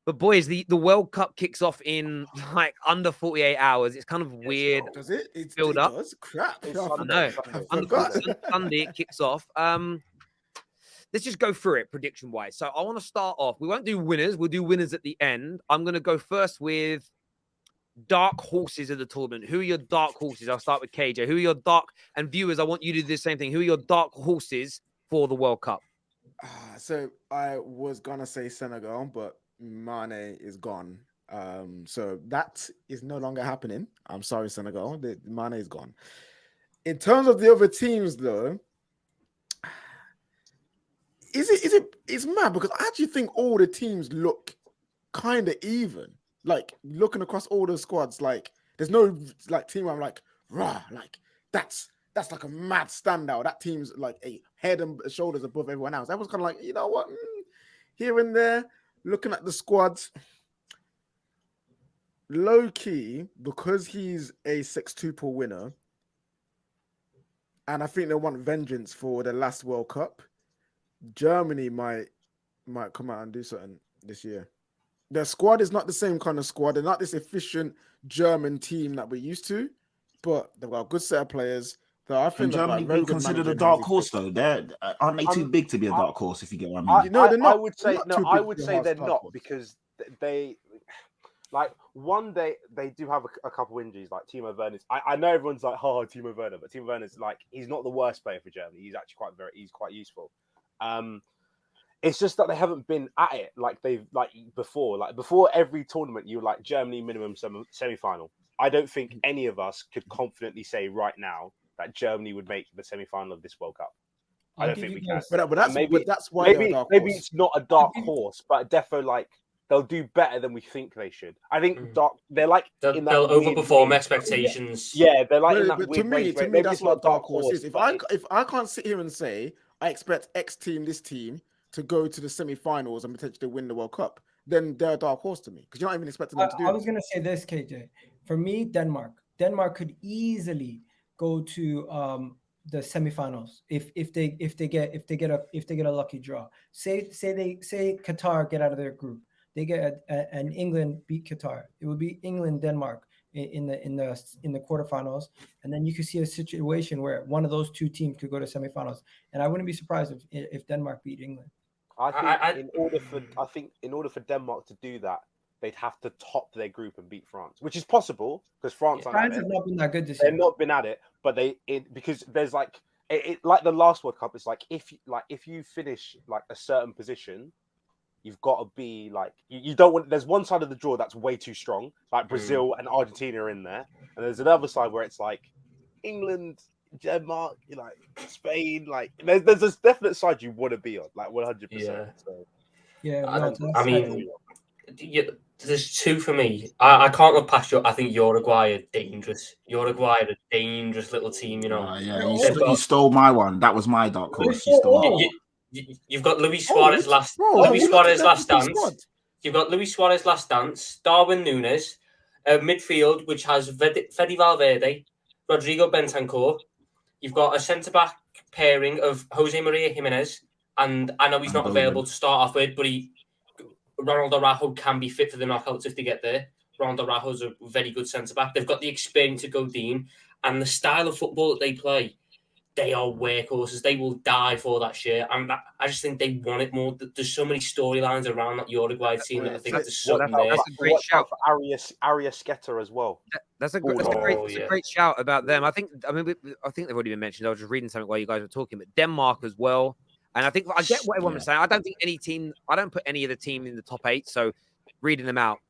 But boys, the World Cup kicks off in like under 48 hours. It's kind of weird. Does it? It build up. does? Crap. It's I Sunday. forgot. Sunday it kicks off. Let's just go through it prediction wise. So I want to start off. We won't do winners. We'll do winners at the end. I'm going to go first with dark horses of the tournament. Who are your dark horses? I'll start with KJ. Who are your dark, and viewers, I want you to do the same thing. Who are your dark horses for the World Cup? So I was gonna say Senegal, but Mane is gone. So that is no longer happening. I'm sorry, Senegal. Mane is gone. In terms of the other teams, though, it's mad because I actually think all the teams look kind of even. Like looking across all the squads, like there's no like team where I'm like, rah, like that's like a mad standout. That team's like a head and shoulders above everyone else. Everyone's kind of like, you know what, here and there, looking at the squads. Low key, because he's a sextuple winner, and I think they want vengeance for the last World Cup. Germany might come out and do something this year. Their squad is not the same kind of squad. They're not this efficient German team that we're used to, but they've got a good set of players. So I think Germany be considered a dark horse, though. Aren't they too big to be a dark horse? If you get what I mean? No, they're not. I would say no. I would say they're not because they like one day they do have a couple injuries. Like Timo Werner. I know everyone's like, oh, Timo Werner, but Timo Werner's like he's not the worst player for Germany. He's actually quite useful. It's just that they haven't been at it like they've before. Like before every tournament, you were like Germany minimum semi-final. I don't think any of us could confidently say right now that Germany would make the semi-final of this World Cup. I don't think we can. But that's why maybe it's not a dark horse, but defo like they'll do better than we think they should. I think they'll overperform expectations. Yeah, they're like but to me, that's what dark horse is. If I can't sit here and say I expect X team, this team, to go to the semi-finals and potentially win the World Cup, then they're a dark horse to me because you're not even expecting them to do. I was going to say this, KJ. For me, Denmark could easily go to the semifinals if they get a lucky draw. Say Qatar get out of their group, they get an England beat Qatar. It would be England Denmark in the quarterfinals, and then you could see a situation where one of those two teams could go to semifinals. And I wouldn't be surprised if Denmark beat England. I think in order for Denmark to do that, they'd have to top their group and beat France, which is possible because France have not been that good this year. They've not been at it, but because there's like the last World Cup. It's like if you finish like a certain position, you've got to be like you don't want. There's one side of the draw that's way too strong, like Brazil and Argentina are in there, and there's another side where it's like England, Denmark, like Spain, like there's this definite side you want to be on, like 100%. I mean, there's two for me. I can't look past I think Uruguay are dangerous. Uruguay are a dangerous little team, you know. You stole my one. That was my dark horse. You've got Luis Suarez last dance. You've got Luis Suarez last dance. Darwin Núñez, midfield which has Fede Valverde, Rodrigo Bentancur. You've got a centre-back pairing of Jose Maria Jimenez, and I know he's not available to start off with, but Ronald Araujo can be fit for the knockouts if they get there. Ronald Araujo's a very good centre-back. They've got the experience to go Dean, and the style of football that they play, they are workhorses. They will die for that shirt. And I just think they want it more. There's so many storylines around that Uruguay team that I think there's something there. That's a great shout for Ariasqueta as well. That's a great shout about them. I think they've already been mentioned. I was just reading something while you guys were talking, but Denmark as well. And I think I get what everyone was saying. I don't think I don't put any of the team in the top 8. So reading them out,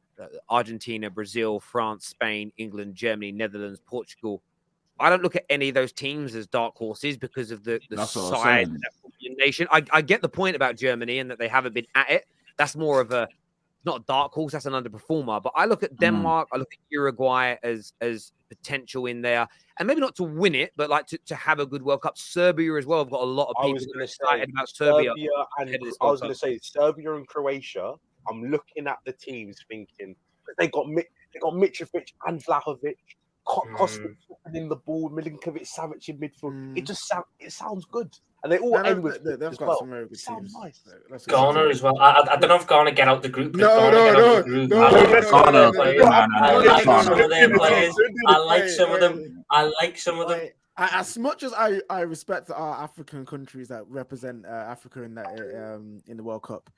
Argentina, Brazil, France, Spain, England, Germany, Netherlands, Portugal. I don't look at any of those teams as dark horses because of the size of that nation. I get the point about Germany and that they haven't been at it. That's more of not a dark horse, that's an underperformer. But I look at Denmark, I look at Uruguay as potential in there. And maybe not to win it, but like to have a good World Cup. Serbia as well. I've got a lot of people excited about Serbia. I was going to say Serbia and Croatia. I'm looking at the teams thinking they got Mitrovic and Vlahovic, Costa in the ball, Milinkovic, Savic in midfield. It sounds good, and they all end with. They've got some very good teams. Nice. Ghana as well. I don't know if Ghana get out the group. No. I like some of their players. I like some of them. I like some of them. As much as I respect our African countries that represent Africa in the World Cup,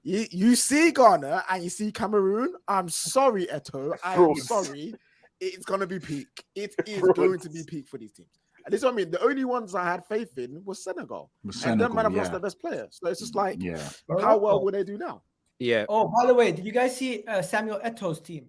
you see Ghana and you see Cameroon. I'm sorry, Eto. I'm sorry. It's gonna be peak. It is going to be peak for these teams. And this is what I mean. The only ones I had faith in was Senegal. And them man have lost their best player. So it's just like, how well will they do now? Yeah. Oh, by the way, did you guys see Samuel Eto's team?